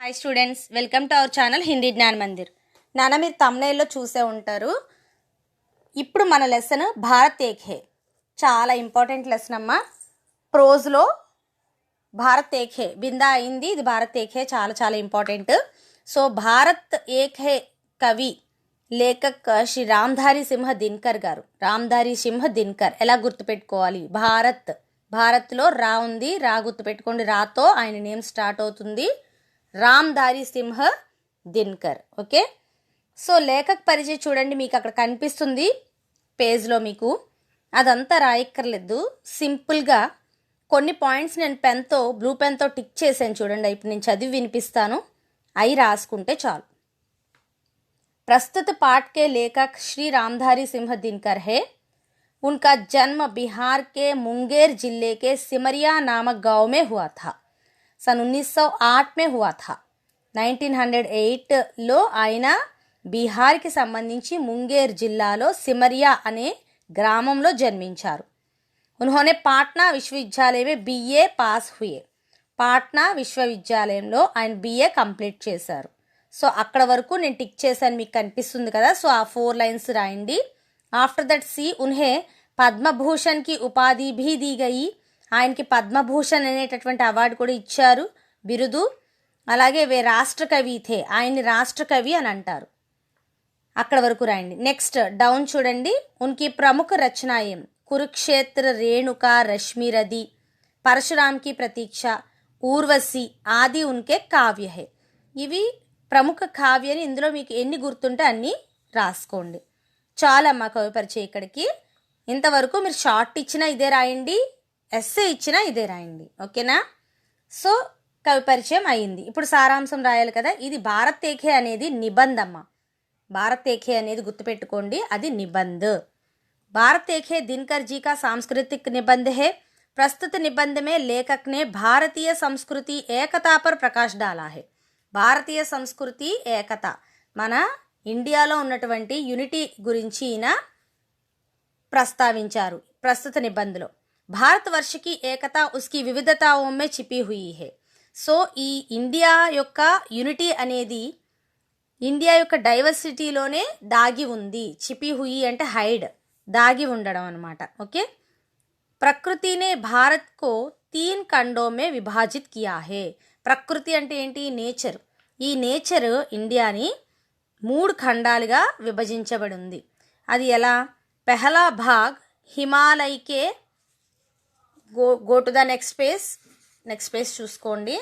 Hi students, welcome to our channel Hindi Gyan Mandir. నాన్న మీరు తమ్నైల్లో చూసే ఉంటారు. ఇప్పుడు మన లెసన్ భారత్ ఏక్ హే, చాలా ఇంపార్టెంట్ లెసన్ అమ్మా. ప్రోజ్లో భారత్ ఏక్ హే బిందా అయింది, ఇది భారత్ ఏక్ హే చాలా చాలా ఇంపార్టెంట్. సో భారత్ ఏక్ హే కవి లేఖక్ శ్రీ రామ్ధారి సింహ దినకర్ గారు. రామ్ధారి సింహ దినకర్ ఎలా గుర్తుపెట్టుకోవాలి? భారత్లో రా ఉంది, రా గుర్తుపెట్టుకోండి. రాతో ఆయన నేమ్ స్టార్ట్ అవుతుంది. రామ్ధారి సింహ దినకర్. ఓకే, సో లేఖక్ పరిచయం చూడండి, మీకు అక్కడ కనిపిస్తుంది పేజ్లో. మీకు అదంతా రాయక్కర్లేదు, సింపుల్గా కొన్ని పాయింట్స్ నేను బ్లూ పెన్తో టిక్ చేశాను చూడండి. ఇప్పుడు నేను చదివి వినిపిస్తాను, అవి రాసుకుంటే చాలు. प्रस्तुत पाठ के लेखक श्री रामधारी सिंह दिनकर है. उनका जन्म बिहार के मुंगेर जिले के सिमरिया नामक गांव में हुआ था. सन 1908 में हुआ था. 1908లో ఆయన బీహార్కి సంబంధించి ముంగేర్ జిల్లాలో సిమరియా అనే గ్రామంలో జన్మించారు. उन्होंने पाटना विश्वविद्यालय में बीए पास हुए. పాట్నా విశ్వవిద్యాలయంలో ఆయన BA కంప్లీట్ చేశారు. సో అక్కడ వరకు నేను టిక్ చేశాను, మీకు కనిపిస్తుంది కదా. సో ఆ 4 లైన్స్ రాయండి. ఆఫ్టర్ దట్ సి ఉన్హే పద్మభూషణ్కి ఉపాధి భీ दी गई. ఆయనకి పద్మభూషణ్ అనేటటువంటి అవార్డు కూడా ఇచ్చారు, బిరుదు. అలాగే వే రాష్ట్ర కవి థే, ఆయన్ని రాష్ట్ర కవి అని అంటారు. అక్కడ వరకు రాయండి. నెక్స్ట్ డౌన్ చూడండి. ఉన్కి ప్రముఖ రచనాయం కురుక్షేత్ర, రేణుక, రశ్మిరథి, పరశురామ్ కి ప్రతీక్ష, ఊర్వశి ఆది ఉన్కే కావ్య హే. ఇవి ప్రముఖ కావ్యాన్ని. ఇందులో మీకు ఎన్ని గుర్తుంటే అన్నీ రాసుకోండి. చాలమ్మా కవి పరిచయం ఇక్కడికి. ఇంతవరకు మీరు షార్ట్ ఇచ్చినా ఇదే రాయండి, ఎస్సే ఇచ్చినా ఇదే రాయండి. ఓకేనా? సో కవి పరిచయం అయింది. ఇప్పుడు సారాంశం రాయాలి కదా. ఇది భారత్ ఏక్ హే అనేది నిబంధమ్మ. భారత్ ఏక్ హే అనేది గుర్తుపెట్టుకోండి, అది నిబంధ. भारत एक है दिनकर जी का सांस्कृतिक निबंध है. प्रस्तुत निबंध में लेखक ने भारतीय संस्कृति एकता पर प्रकाश डाला है. భారతీయ సంస్కృతి ఏకత, మన ఇండియాలో ఉన్నటువంటి యూనిటీ గురించి ఈయన ప్రస్తావించారు ప్రస్తుత నిబంధనలో. భారతవర్ష కి ఏకత ఉస్కి వివిధతాओं में छिपी हुई है. సో ఈ ఇండియా యొక్క యూనిటీ అనేది ఇండియా యొక్క డైవర్సిటీలోనే దాగి ఉంది. చిపి హుయి అంటే హైడ్, దాగి ఉండడం అనమాట. ఓకే, ప్రకృతి నే భారత్ కో 3 ఖండోं में విభాజిత్ కియా హే. ప్రకృతి అంటే ఏంటి? నేచర్. ఈ నేచర్ ఇండియాని 3 ఖండాలుగా విభజించబడి ఉంది. అది ఎలా? పెహలా భాగ్ హిమాలయకే, go to the next page చూసుకోండి.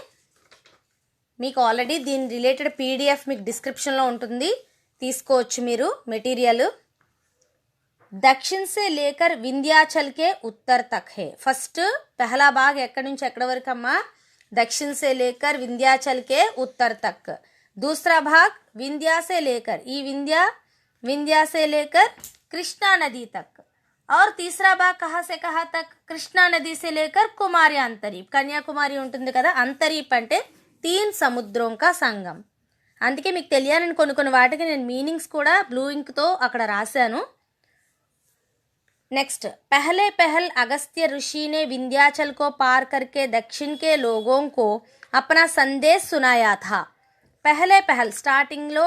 మీకు ఆల్రెడీ దీని రిలేటెడ్ PDF మీకు డిస్క్రిప్షన్లో ఉంటుంది, తీసుకోవచ్చు మీరు మెటీరియల్. దక్షిణ से लेकर विंध्याचल के उत्तर तक है. फर्स्ट पहला भाग ఎక్కడి నుంచి ఎక్కడి వరకు అమ్మా? दक्षिण से लेकर विंध्याचल के उत्तर तक. दूसरा भाग विंध्या से लेकर, ఈ विंध्या से लेकर कृष्णा नदी तक. और तीसरा भाग कहाँ से कहाँ तक? कृष्णा नदी से लेकर कुमारी अंतरीप, కన్యాకుమారి ఉంటుంది కదా. అంతరీప్ అంటే 3 సముద్రం కా సంగం. అందుకే మీకు తెలియాలని కొన్ని వాటికి నేను మీనింగ్స్ కూడా బ్లూ ఇంక్తో అక్కడ రాశాను. नेक्स्ट पहल अगस्त्य ऋषि ने विंध्याचल को पार करके दक्षिण के लोगों को अपना संदेश सुनाया था. पहल स्टार्टिंग लो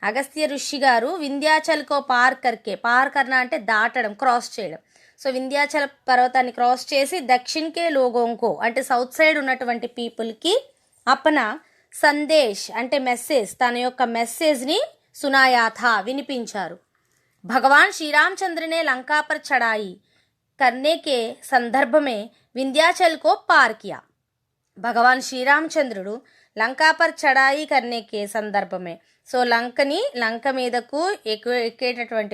अगस्त्य ऋषि गारू विंध्याचल को पार करके, पार करना అంటే దాటడం, క్రాస్ చేయడం. సో వింధ్యాచల పర్వతాన్ని క్రాస్ చేసి దక్షిణ్ కే లోగోं को అంటే సౌత్ సైడ్ ఉన్నటువంటి పీపుల్కి అపనా సందేశ్ అంటే మెసేజ్, తన యొక్క మెసేజ్ని సునాయా థా వినిపించారు. भगवान श्री रामचंद्र ने लंका पर चढ़ाई करने के संदर्भ में विंध्याचल को पार किया. भगवान श्री रामचंद्रुడు లంకా పర్ చడాయి కర్నే కే సందర్భమే, సో లంక మీదకు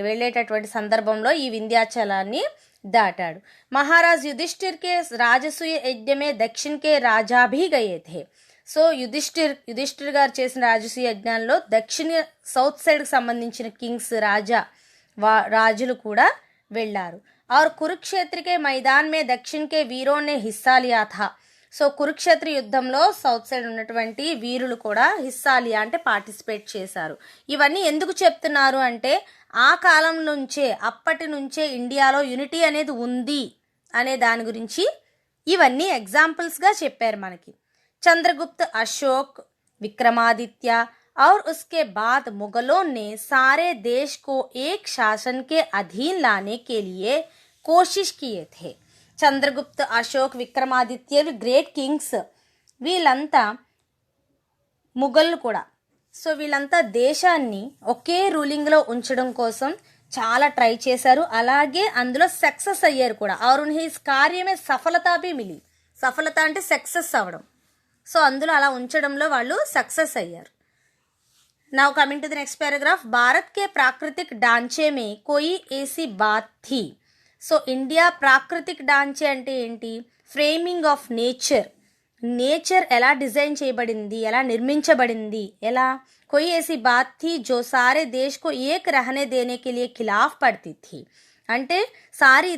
వెళ్ళేటటువంటి సందర్భంలో ఈ వింధ్యాచలాన్ని దాటాడు. మహారాజ్ యుధిష్ఠిర్ కే రాజసూయ యజ్ఞమే దక్షిణ కే రాజా భీ గయే థే. సో యుధిష్ఠిర్ గారు చేసిన రాజసూయ యజ్ఞంలో దక్షిణ సౌత్ సైడ్కి సంబంధించిన కింగ్స్ రాజులు కూడా వెళ్ళారు. और कुरुक्षेत्र के मैदान में दक्षिण के वीरों ने हिस्सा लिया था. సో కురుక్షేత్ర యుద్ధంలో సౌత్ సైడ్ ఉన్నటువంటి వీరులు కూడా హిస్సా లియా అంటే పార్టిసిపేట్ చేశారు. ఇవన్నీ ఎందుకు చెప్తున్నారు అంటే ఆ కాలం నుంచే, అప్పటి నుంచే ఇండియాలో యూనిటీ అనేది ఉంది అనే దాని గురించి ఇవన్నీ ఎగ్జాంపుల్స్గా చెప్పారు మనకి. चंद्रगुप्त अशोक विक्रमादित्य और उसके बाद मुगलों ने सारे देश को एक शासन के अधीन लाने के लिए कोशिश किए थे. చంద్రగుప్త అశోక్ విక్రమాదిత్యలు గ్రేట్ కింగ్స్, వీళ్ళంతా ముఘళ్ళు కూడా. సో వీళ్ళంతా దేశాన్ని ఒకే రూలింగ్లో ఉంచడం కోసం చాలా ట్రై చేశారు, అలాగే అందులో సక్సెస్ అయ్యారు కూడా. और उन्हें इस कार्य में सफलता भी मिली. సఫలత అంటే సక్సెస్ అవ్వడం. సో అందులో అలా ఉంచడంలో వాళ్ళు సక్సెస్ అయ్యారు. Now coming to the next paragraph. Bharat के प्राकृतिक ढांचे में कोई ऐसी बात थी. సో ఇండియా ప్రాకృతిక ढांचे అంటే ఏంటి? Framing of nature. నేచర్ ఎలా డిజైన్ చేయబడింది, ఎలా నిర్మించబడింది, ఎలా कोई ऐसी बात थी जो सारे देश को एक रहने देने के लिए खिलाफ पड़ती थी. అంటే సారీ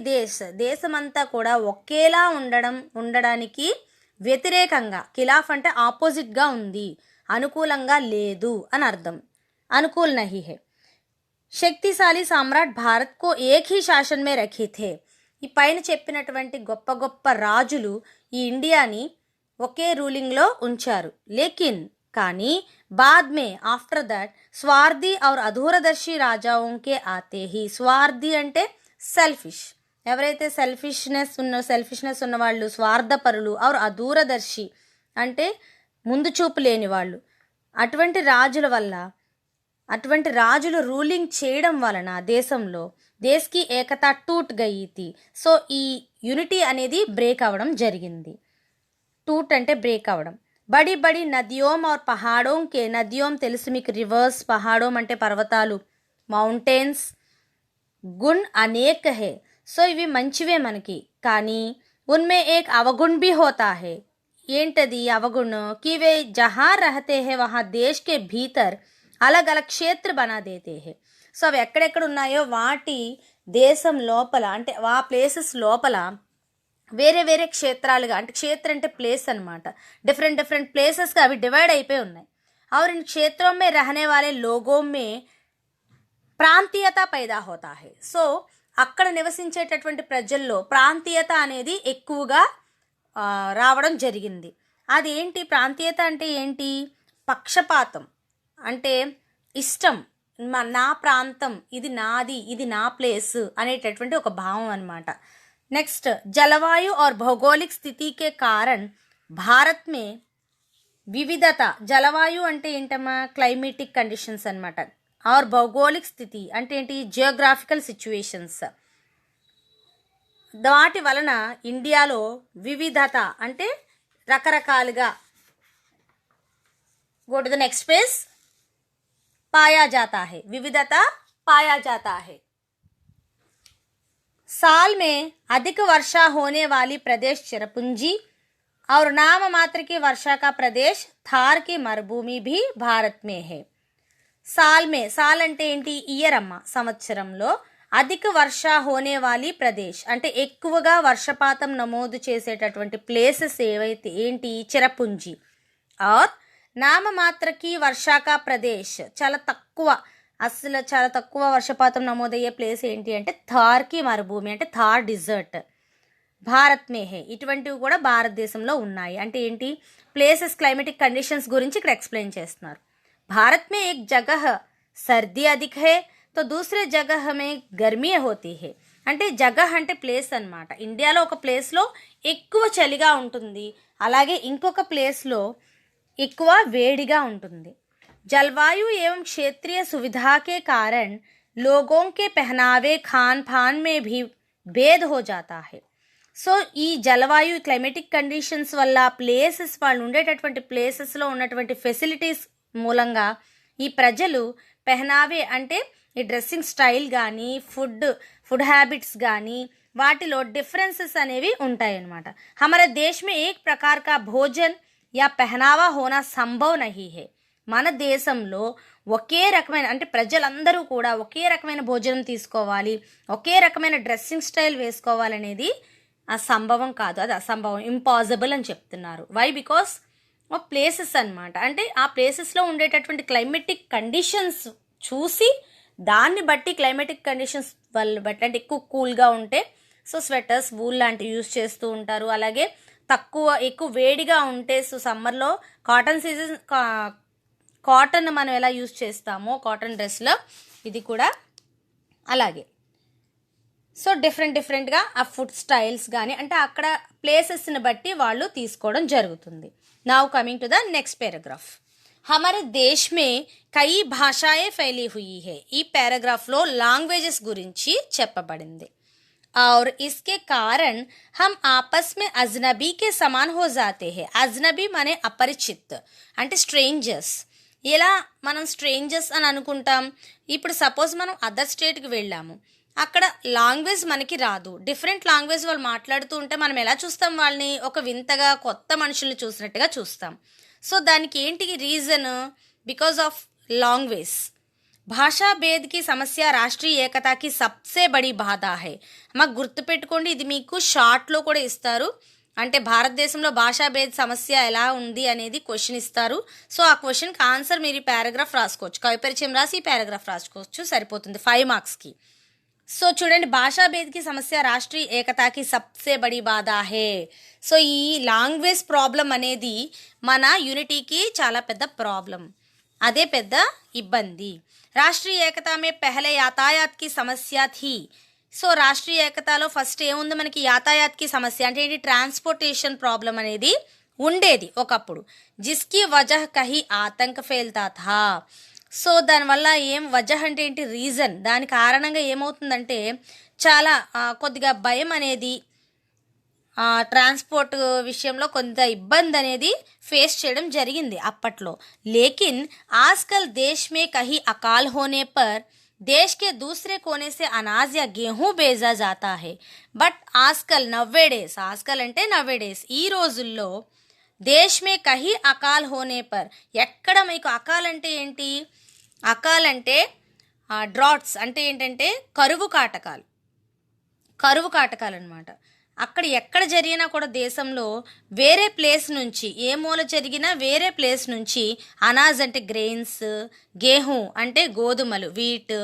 దేశమంతా కూడా ఒకేలా ఉండడానికి వ్యతిరేకంగా, ఖిలాఫ్ అంటే ఆపోజిట్గా ఉంది, అనుకూలంగా లేదు అని అర్థం. అనుకూల్ నహీ హై. శక్తిశాలి సామ్రాట్ భారత్ కో ఏక్ హీ శాసన్ మే రఖే థే. ఈ పైన చెప్పినటువంటి గొప్ప గొప్ప రాజులు ఈ ఇండియాని ఒకే రూలింగ్లో ఉంచారు. లేకిన్ కానీ बाद में आफ्टर दैट स्वार्थी और अधूरदर्शी राजाओं के आते ही. స్వార్థి అంటే సెల్ఫిష్. ఎవరైతే సెల్ఫిష్నెస్ ఉన్న వాళ్ళు స్వార్థపరులు. और అదూరదర్శి అంటే ముందు చూపు లేని వాళ్ళు. అటువంటి రాజులు రూలింగ్ చేయడం వలన దేశంలో దేశ్కి ఏకత టూట్ గయి థీ. సో ఈ యూనిటీ అనేది బ్రేక్ అవ్వడం జరిగింది. టూట్ అంటే బ్రేక్ అవ్వడం. బడి బడి నదియోం और पहाड़ों के నదియోం తెలుసు మీకు, రివర్స్. పహాడోం అంటే పర్వతాలు, మౌంటైన్స్. గుణ్ అనేక్ హే. సో ఇవి మంచివే మనకి, కానీ ఉన్మే ఏక్ అవగుణ్ భీ హోతా హే. ఏంటది అవగుణ్? కి వే జహా రహతే హే వహా దేశ్ కే భీతర్ అలగ్ అలగ్ క్షేత్ర బనా దేతే హే. సో అవి ఎక్కడెక్కడ ఉన్నాయో వాటి దేశం లోపల, అంటే ఆ ప్లేసెస్ లోపల వేరే వేరే క్షేత్రాలుగా, అంటే క్షేత్ర అంటే ప్లేస్ అనమాట, డిఫరెంట్ ప్లేసెస్గా అవి డివైడ్ అయిపోయి ఉన్నాయి. और इन क्षेत्रों में रहने वाले लोगों में ప్రాంతీయత पैदा होता है. సో అక్కడ నివసించేటటువంటి ప్రజల్లో ప్రాంతీయత అనేది ఎక్కువగా రావడం జరిగింది. అది ఏంటి ప్రాంతీయత అంటే ఏంటి? పక్షపాతం అంటే ఇష్టం, నా ప్రాంతం, ఇది నాది, ఇది నా ప్లేస్ అనేటటువంటి ఒక భావం అన్నమాట. नेक्स्ट, जलवायु और भौगोलिक स्थिति के कारण भारत में विविधता. జలవాయు అంటే ఏంటమ్మా? క్లైమేటిక్ కండిషన్స్ అన్నమాట. और భౌగోళిక స్థితి అంటే ఏంటి? Geographical situations. వాటి వలన ఇండియాలో వివిధత అంటే రకరకాలుగా. Go to the next page. पाया जाता है. विविधता पाया जाता है. साल में अधिक वर्षा होने वाली प्रदेश चिरपुंजी और नाम मात्र की वर्षा का प्रदेश थार की मरुभूमि भी भारत में है. साल में, साल అంటే ఏంటి? ఇయర్ అమ్మ, సంవత్సరంలో. అధిక వర్ష హోనే వాలి ప్రదేశ్ అంటే ఎక్కువగా వర్షపాతం నమోదు చేసేటటువంటి ప్లేసెస్ ఏవైతే ఏంటి? చిరపుంజి. और నామ మాత్రకి వర్షాకా ప్రదేశ్ చాలా తక్కువ, అసలు చాలా తక్కువ వర్షపాతం నమోదయ్యే ప్లేస్ ఏంటి అంటే థార్కి మరుభూమి, అంటే థార్ డిజర్ట్. భారత్ మే హే. ఇటువంటివి కూడా భారతదేశంలో ఉన్నాయి. అంటే ఏంటి? ప్లేసెస్, క్లైమేటిక్ కండిషన్స్ గురించి ఇక్కడ ఎక్స్ప్లెయిన్ చేస్తున్నారు. భారత్ మే ఏక్ జగహ్ సర్దీ అధిక్ హే తో దూసరే జగహ్ మే గర్మీ హోతీ హే. అంటే జగహ్ అంటే ప్లేస్ అన్నమాట. ఇండియాలో ఒక ప్లేస్లో ఎక్కువ చలిగా ఉంటుంది, అలాగే ఇంకొక ప్లేస్లో ఎక్కువ వేడిగా ఉంటుంది. जलवायु एवं क्षेत्रीय सुविधा के कारण लोगों के पहनावे, खान पान में भी भेद हो जाता है. సో ఈ జలవాయు, క్లైమేటిక్ కండిషన్స్ వల్ల ప్లేసెస్, వాళ్ళు ఉండేటటువంటి ప్లేసెస్లో ఉన్నటువంటి ఫెసిలిటీస్ మూలంగా ఈ ప్రజలు పెహనావే అంటే ఈ డ్రెస్సింగ్ స్టైల్ కానీ, ఫుడ్ హ్యాబిట్స్ కానీ వాటిలో డిఫరెన్సెస్ అనేవి ఉంటాయి అన్నమాట. हमारे देश में एक प्रकार का भोजन या पहनावा होना संभव नहीं है. మన దేశంలో ఒకే రకమైన, అంటే ప్రజలందరూ కూడా ఒకే రకమైన భోజనం తీసుకోవాలి, ఒకే రకమైన డ్రెస్సింగ్ స్టైల్ వేసుకోవాలనేది అసంభవం కాదు, అది అసంభవం, ఇంపాసిబుల్ అని చెప్తున్నారు. వై? బికాస్ ఆఫ్ ప్లేసెస్ అన్నమాట. అంటే ఆ ప్లేసెస్లో ఉండేటటువంటి క్లైమేటిక్ కండిషన్స్ చూసి దాన్ని బట్టి, క్లైమేటిక్ కండిషన్స్ వల్ల బట్టి, అంటే ఎక్కువ కూల్గా ఉంటే సో స్వెటర్స్, వూల్ లాంటివి యూజ్ చేస్తూ ఉంటారు. అలాగే తక్కువ ఎక్కువ వేడిగా ఉంటే, సో సమ్మర్లో కాటన్ సీజన్ కాటన్ మనం ఎలా యూజ్ చేస్తామో కాటన్ డ్రెస్లో ఇది కూడా అలాగే. సో డిఫరెంట్గా ఆ ఫుడ్ స్టైల్స్ కానీ అంటే అక్కడ ప్లేసెస్ని బట్టి వాళ్ళు తీసుకోవడం జరుగుతుంది. Now coming to the next paragraph. हमारे देश में कई భాషాయే फैली हुई है. ఈ पैराग्राफ్లో లాంగ్వేజెస్ గురించి చెప్పబడింది. और इसके कारण हम आपस में अजनबी के समान हो जाते हैं. अजनबी माने अपरिचित అంటే స్ట్రేంజర్స్. ఎలా మనం స్ట్రేంజర్స్ అని అనుకుంటాం? ఇప్పుడు సపోజ్ మనం అదర్ స్టేట్కి వెళ్ళాము, అక్కడ లాంగ్వేజ్ మనకి రాదు, డిఫరెంట్ లాంగ్వేజ్ వాళ్ళు మాట్లాడుతూ ఉంటే మనం ఎలా చూస్తాం? వాళ్ళని ఒక వింతగా కొత్త మనుషుల్ని చూసినట్టుగా చూస్తాం. సో దానికి ఏంటి రీజన్? Because of language. భాషా భేద్ కి సమస్య రాష్ట్రీయ ఏకతాకి సబ్సే బడి బాధ హై. మాకు గుర్తుపెట్టుకోండి, ఇది మీకు షార్ట్లో కూడా ఇస్తారు. అంటే భారతదేశంలో భాషా భేద్ సమస్య ఎలా ఉంది అనేది క్వశ్చన్ ఇస్తారు. సో ఆ క్వశ్చన్కి ఆన్సర్ మీరు ఈ పారాగ్రాఫ్ రాసుకోవచ్చు, కవి పరిచయం రాసి ఈ పారాగ్రాఫ్ రాసుకోవచ్చు, సరిపోతుంది 5 మార్క్స్కి. సో చూడండి, భాషా భేద్కి సమస్య రాష్ట్రీయ ఏకతాకి సబ్సే బడి బాధ హే. సో ఈ లాంగ్వేజ్ ప్రాబ్లం అనేది మన యూనిటీకి చాలా పెద్ద ప్రాబ్లం, అదే పెద్ద ఇబ్బంది. రాష్ట్రీయ ఏకతా మే పెహలే యాతాయాత్కి సమస్య థీ. సో రాష్ట్రీయ ఏకతాలో ఫస్ట్ ఏముంది మనకి? యాతాయాత్కి సమస్య అంటే ఏంటి? ట్రాన్స్పోర్టేషన్ ప్రాబ్లం అనేది ఉండేది ఒకప్పుడు. జిస్కి వజహ్ కహీ ఆతంక ఫేల్తా థా. సో దానివల్ల ఏం వజహ్ అంటే ఏంటి? రీజన్. దాని కారణంగా ఏమవుతుందంటే చాలా కొద్దిగా భయం అనేది, ట్రాన్స్పోర్ట్ విషయంలో కొంత ఇబ్బంది అనేది ఫేస్ చేయడం జరిగింది అప్పట్లో. లేకిన్ ఆజ్కల్ దేశ్ మే కహీ అకాల్ హోనే పర్ देश के दूसरे कोने से अनाज या गेहूं भेजा जाता है. बट आजकल नव्वेडेस, आजकल అంటే నవ్వేడేస్, ఈ రోజుల్లో దేశ్ మే కహీ అకాల్ హోనే పర్, ఎక్కడ మీకు అకాల్ అంటే ఏంటి? అకాల్ అంటే డ్రాట్స్ అంటే ఏంటంటే కరువు కాటకాలు అనమాట. అక్కడ ఎక్కడ జరిగినా కూడా దేశంలో వేరే ప్లేస్ నుంచి, ఏ మూల జరిగినా వేరే ప్లేస్ నుంచి అనాజ్ అంటే గ్రెయిన్స్, గేహూ అంటే గోధుమలు, వీట్,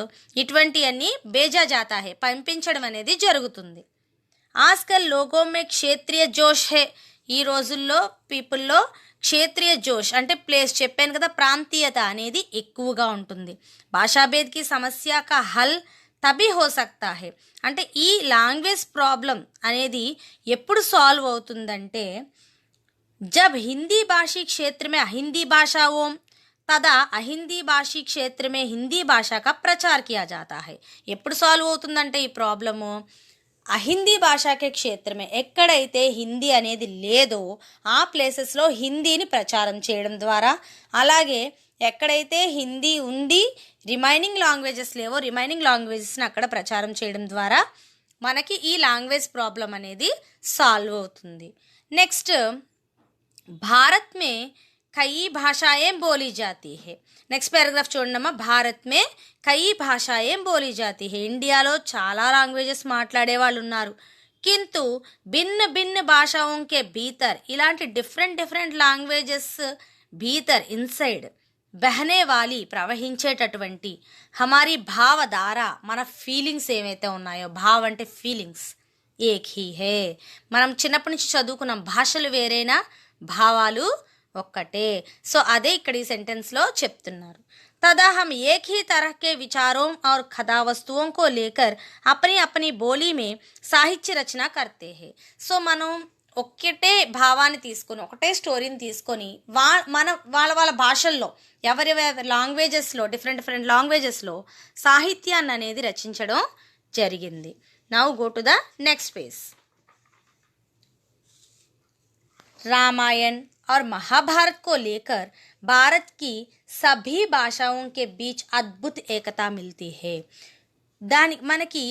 ఇటువంటివన్నీ బేజా జాతా హే పంపించడం అనేది జరుగుతుంది. ఆజ్కల్ లోగో మే క్షేత్రీయ జోష్ హే. ఈ రోజుల్లో పీపుల్లో క్షేత్రీయ జోష్ అంటే ప్లేస్, చెప్పాను కదా, ప్రాంతీయత అనేది ఎక్కువగా ఉంటుంది. భాషాభేద్కి సమస్య కా హల్ తబీ హో సక్తా హే. అంటే ఈ లాంగ్వేజ్ ప్రాబ్లం అనేది ఎప్పుడు సాల్వ్ అవుతుందంటే జబ్ హిందీ భాషీ క్షేత్ర మే అహిందీ భాషా ఓం తదా అహిందీ భాషీ క్షేత్ర మే హిందీ భాషా కా ప్రచార్ కియా జాతా హై. ఎప్పుడు సాల్వ్ అవుతుందంటే ఈ ప్రాబ్లము అహిందీ భాషాకే క్షేత్రమే, ఎక్కడైతే హిందీ అనేది లేదో ఆ ప్లేసెస్లో హిందీని ప్రచారం చేయడం ద్వారా, అలాగే ఎక్కడైతే హిందీ ఉంది రిమైనింగ్ లాంగ్వేజెస్ లేవో రిమైనింగ్ లాంగ్వేజెస్ని అక్కడ ప్రచారం చేయడం ద్వారా మనకి ఈ లాంగ్వేజ్ ప్రాబ్లం అనేది సాల్వ్ అవుతుంది. నెక్స్ట్, భారత్ మే కई భాషాయేం బోలీ జాతీ హే. నెక్స్ట్ పారాగ్రాఫ్ చూడమ్మా. భారత్ మే కई భాషాయేం బోలీ జాతీ హే. ఇండియాలో చాలా లాంగ్వేజెస్ మాట్లాడే వాళ్ళు ఉన్నారు. కింతు భిన్న భిన్న భాషాओं భీతర్, ఇలాంటి డిఫరెంట్ లాంగ్వేజెస్ భీతర్ ఇన్సైడ్ బహనే వాలి ప్రవహించేటటువంటి హమారీ భావధార, మన ఫీలింగ్స్ ఏవైతే ఉన్నాయో, భావ్ అంటే ఫీలింగ్స్, ఏక్ హీ హే. మనం చిన్నప్పటి నుంచి చదువుకున్నాం, భాషలు వేరేనా భావాలు ఒక్కటే. సో అదే ఇక్కడ ఈ సెంటెన్స్లో చెప్తున్నారు. तदा हम एक ही तरह के विचारों और कथा वस्तुओं को लेकर अपनी अपनी बोली में साहित्य रचना करते हैं. సో మనం ఒక్కటే భావాన్ని తీసుకొని, ఒకటే స్టోరీని తీసుకొని వాళ్ళ భాషల్లో, ఎవరెవరి లాంగ్వేజెస్లో, డిఫరెంట్ లాంగ్వేజెస్లో సాహిత్యాన్ని అనేది రచించడం జరిగింది. Now go to the next page. Ramayana और महाभारत को लेकर भारत की सभी भाषाओं के बीच अद्भुत एकता मिलती है. దానికి మనకి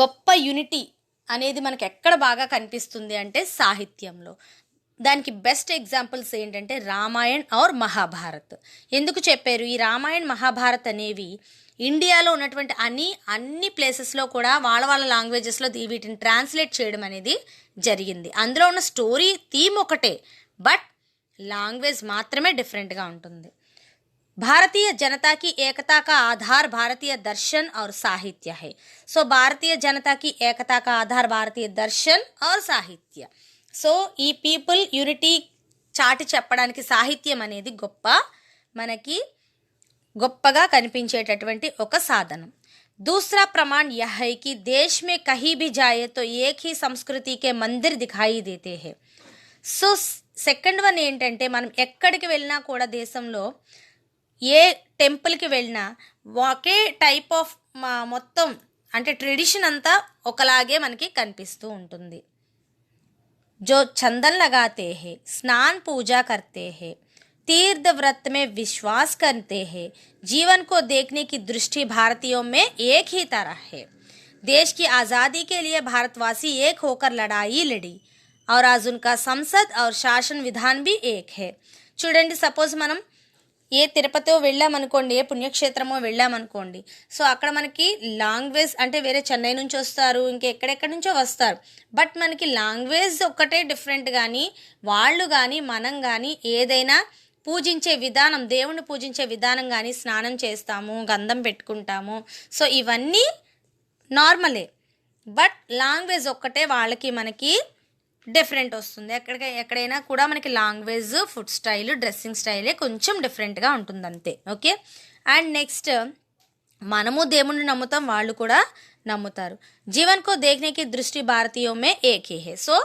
గొప్ప యూనిటీ అనేది మనకి ఎక్కడ బాగా కనిపిస్తుంది అంటే సాహిత్యంలో. దానికి బెస్ట్ ఎగ్జాంపుల్స్ ఏంటంటే రామాయణ్ ఔర్ మహాభారత్. ఎందుకు చెప్పారు? ఈ రామాయణ్ మహాభారత్ అనేవి ఇండియాలో ఉన్నటువంటి అన్ని ప్లేసెస్లో కూడా వాళ్ళ లాంగ్వేజెస్లో వీటిని ట్రాన్స్లేట్ చేయడం అనేది జరిగింది. అందులో ఉన్న స్టోరీ థీమ్ ఒకటే, బట్ లాంగ్వేజ్ మాత్రమే డిఫరెంట్గా ఉంటుంది. భారతీయ జనతాకి ఏకతా కా ఆధార్ భారతీయ దర్శన్ ఔర్ సాహిత్య హై. సో భారతీయ జనతాకి ఏకతా కా ఆధార్ భారతీయ దర్శన్ ఔర్ సాహిత్య. సో ఈ పీపుల్ యూనిటీ చాటి చెప్పడానికి సాహిత్యం అనేది మనకి గొప్పగా కనిపించేటటువంటి ఒక సాధనం. दूसरा प्रमाण यह है कि देश में कहीं भी जाए तो एक ही संस्कृति के मंदिर दिखाई देते हैं. సో సెకండ్ వన్ ఏంటంటే, మనం ఎక్కడికి వెళ్ళినా కూడా దేశంలో ఏ టెంపుల్కి వెళ్ళినా ఒకే టైప్ ఆఫ్ మొత్తం అంటే ట్రెడిషన్ అంతా ఒకలాగే మనకి కనిపిస్తూ ఉంటుంది. जो चंदन लगाते हैं, स्नान पूजा करते हैं, तीर्थ व्रत में विश्वास करते हैं, जीवन को देखने की दृष्टि भारतीयों में एक ही तरह है. देश की आज़ादी के लिए भारतवासी एक होकर लड़ाई लड़ी और आज उनका संसद और शासन विधान भी एक है. చూడండి, సపోజ్ మనం ఏ తిరుపతిలో వెళ్ళామనుకోండి, ఏ పుణ్యక్షేత్రమో వెళ్ళామనుకోండి, సో అక్కడ మనకి లాంగ్వేజ్ అంటే వేరే చెన్నై నుంచి వస్తారు, ఇంకెక్కడెక్కడి నుంచో వస్తారు, బట్ మనకి లాంగ్వేజ్ ఒక్కటే డిఫరెంట్. కానీ వాళ్ళు కానీ మనం కానీ ఏదైనా పూజించే విధానం, దేవుణ్ణి పూజించే విధానం కానీ, స్నానం చేస్తాము, గంధం పెట్టుకుంటాము, సో ఇవన్నీ నార్మలే. బట్ లాంగ్వేజ్ ఒక్కటే వాళ్ళకి మనకి డిఫరెంట్ వస్తుంది. ఎక్కడైనా కూడా మనకి లాంగ్వేజ్, ఫుడ్ స్టైల్, డ్రెస్సింగ్ స్టైలే కొంచెం డిఫరెంట్గా ఉంటుంది అంతే. ఓకే. అండ్ నెక్స్ట్, మనము దేవుణ్ణి నమ్ముతాం, వాళ్ళు కూడా నమ్ముతారు. జీవన్ కో దేఖ్నేకి దృష్టి భారతీయో మే ఏక్ హీ హై. సో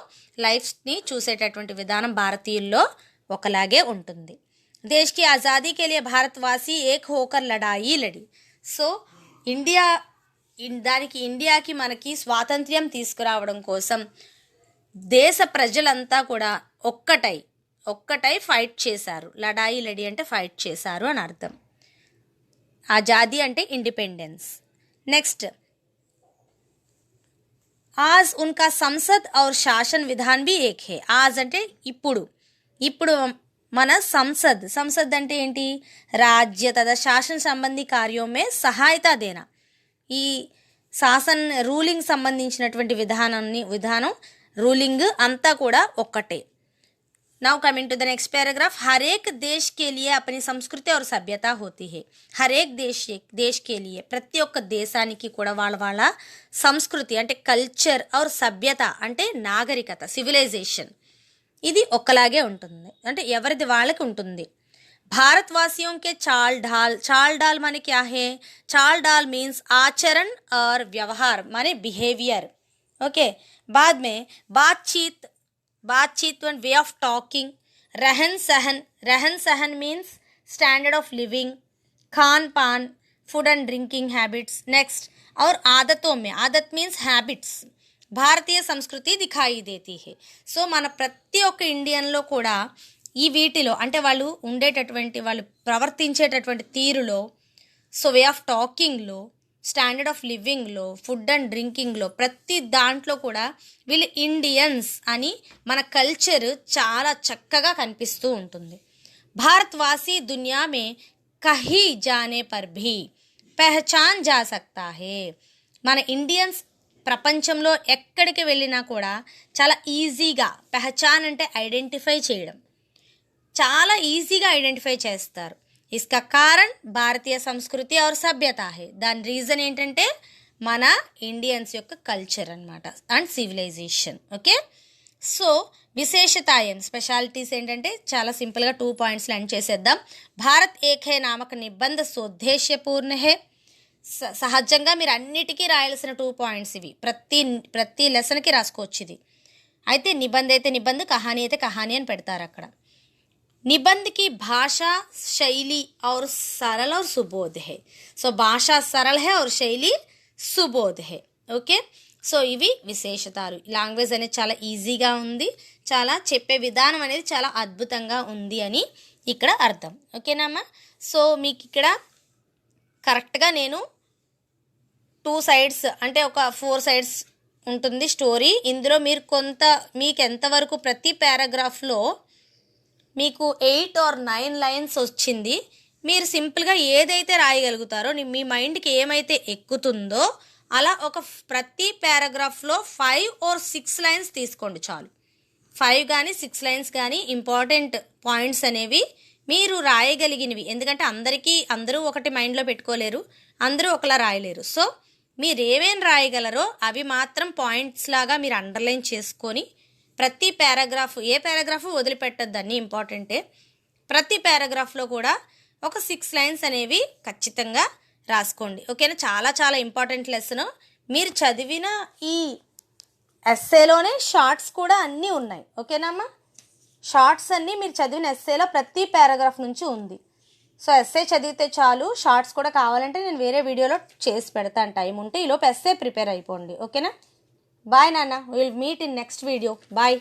లైఫ్ని చూసేటటువంటి విధానం భారతీయుల్లో ఒకలాగే ఉంటుంది. దేశ్ కి ఆజాదీ కే లియే భారతవాసి ఏక్ హోకర్ లడాయి లడి. సో ఇండియాకి మనకి స్వాతంత్ర్యం తీసుకురావడం కోసం దేశ ప్రజలంతా కూడా ఒక్కటై ఫైట్ చేశారు. లడాయి లడి అంటే ఫైట్ చేశారు అని అర్థం. ఆజాదీ అంటే ఇండిపెండెన్స్. నెక్స్ట్, आज उनका संसद और शासन विधान भी एक है. आज అంటే ఇప్పుడు మన సంసద్ అంటే ఏంటి? రాజ్య తథా శాసన సంబంధి కార్యోమే సహాయత దేనా. ఈ శాసన్ రూలింగ్ సంబంధించినటువంటి విధానం రూలింగ్ అంతా కూడా ఒక్కటే. Now coming to the next paragraph. हर एक देश के लिए अपनी संस्कृति और सभ्यता होती है. हर एक देश के लिए ప్రతి ఒక్క దేశానికి కూడా వాళ్ళ సంస్కృతి అంటే కల్చర్ और సభ్యత అంటే నాగరికత, సివిలైజేషన్, ఇది ఒక్కలాగే ఉంటుంది, అంటే ఎవరిది వాళ్ళకి ఉంటుంది. भारतवासियों के चाल ढाल माने क्या है? चाल डाल मीन्स आचरण और व्यवहार माने बिहेवियर. ओके. बाद में बातचीत and way of talking. रहन सहन means standard of living. Khan पान, food and drinking habits. next, और आदतों में, आदत means habits, భారతీయ సంస్కృతి దిఖాయి దేతి హే. సో మన ప్రతి ఒక్క ఇండియన్లో కూడా ఈ వీటిలో అంటే వాళ్ళు ప్రవర్తించేటటువంటి తీరులో, సో వే ఆఫ్ టాకింగ్లో, స్టాండర్డ్ ఆఫ్ లివింగ్లో, ఫుడ్ అండ్ డ్రింకింగ్లో, ప్రతి దాంట్లో కూడా వీళ్ళు ఇండియన్స్ అని మన కల్చర్ చాలా చక్కగా కనిపిస్తూ ఉంటుంది. భారతవాసి దునియా మే కహీ జానే పర్ భీ పెహచాన్ జా సక్తా హే. మన ఇండియన్స్ ప్రపంచంలో ఎక్కడికి వెళ్ళినా కూడా చాలా ఈజీగా, పెహచాన్ అంటే ఐడెంటిఫై చేయడం, చాలా ఈజీగా ఐడెంటిఫై చేస్తారు. इसका कारण భారతీయ సంస్కృతి और సభ్యత है. దాని రీజన్ ఏంటంటే మన ఇండియన్స్ యొక్క కల్చర్ అన్నమాట అండ్ సివిలైజేషన్. ఓకే. సో విశేషతాయన్, స్పెషాలిటీస్ ఏంటంటే చాలా సింపుల్గా 2 పాయింట్స్లో ఎండ్ చేసేద్దాం. భారత్ ఏక్ హే నామక నిబంధ సోద్దేశ్యపూర్ణ హే. సహజంగా మీరు అన్నిటికీ రాయాల్సిన 2 పాయింట్స్ ఇవి. ప్రతి లెసన్కి రాసుకోవచ్చు ఇది. అయితే నిబంధ కహానీ అయితే కహానీ అని పెడతారు అక్కడ. निबंध की भाषा शैली और सरल और सुबोध है. సో భాష సరళ है और శైలి సుబోధ్ है. ఓకే. సో ఇవి విశేషతాలు. లాంగ్వేజ్ అనేది చాలా ఈజీగా ఉంది, చాలా చెప్పే విధానం అనేది చాలా అద్భుతంగా ఉంది అని ఇక్కడ అర్థం. ఓకేనామ్మా. సో మీకు ఇక్కడ కరెక్ట్గా నేను 2 సైడ్స్ అంటే ఒక 4 సైడ్స్ ఉంటుంది స్టోరీ. ఇందులో మీకు ఎంతవరకు ప్రతి పారాగ్రాఫ్లో మీకు 8 or 9 లైన్స్ వచ్చింది. మీరు సింపుల్గా ఏదైతే రాయగలుగుతారో, మీ మైండ్కి ఏమైతే ఎక్కుతుందో అలా ప్రతి పారాగ్రాఫ్లో 5 or 6 లైన్స్ తీసుకోండి చాలు. 5 కానీ 6 లైన్స్ కానీ ఇంపార్టెంట్ పాయింట్స్ అనేవి మీరు రాయగలిగినవి. ఎందుకంటే అందరూ ఒకటి మైండ్లో పెట్టుకోలేరు, అందరూ ఒకలా రాయలేరు. సో మీరు ఏమేమి రాయగలరో అవి మాత్రం పాయింట్స్ లాగా మీరు అండర్లైన్ చేసుకొని ప్రతి పారాగ్రాఫ్, ఏ పారాగ్రాఫ్ వదిలిపెట్టద్దు, అన్నీ ఇంపార్టెంటే. ప్రతి పారాగ్రాఫ్లో కూడా ఒక 6 లైన్స్ అనేవి ఖచ్చితంగా రాసుకోండి. ఓకేనా? చాలా చాలా ఇంపార్టెంట్ లెసన్. మీరు చదివిన ఈ ఎస్సేలోనే షార్ట్స్ కూడా అన్నీ ఉన్నాయి. ఓకేనమ్మా? షార్ట్స్ అన్నీ మీరు చదివిన ఎస్సేలో ప్రతి పారాగ్రాఫ్ నుంచి ఉంది. సో ఎస్సే చదివితే చాలు, షార్ట్స్ కూడా కావాలంటే నేను వేరే వీడియోలో చేసి పెడతాను టైం ఉంటే. ఈలోపు ఎస్సే ప్రిపేర్ అయిపోండి. ఓకేనా? బాయ్ నాన్న, will meet in next video. Bye.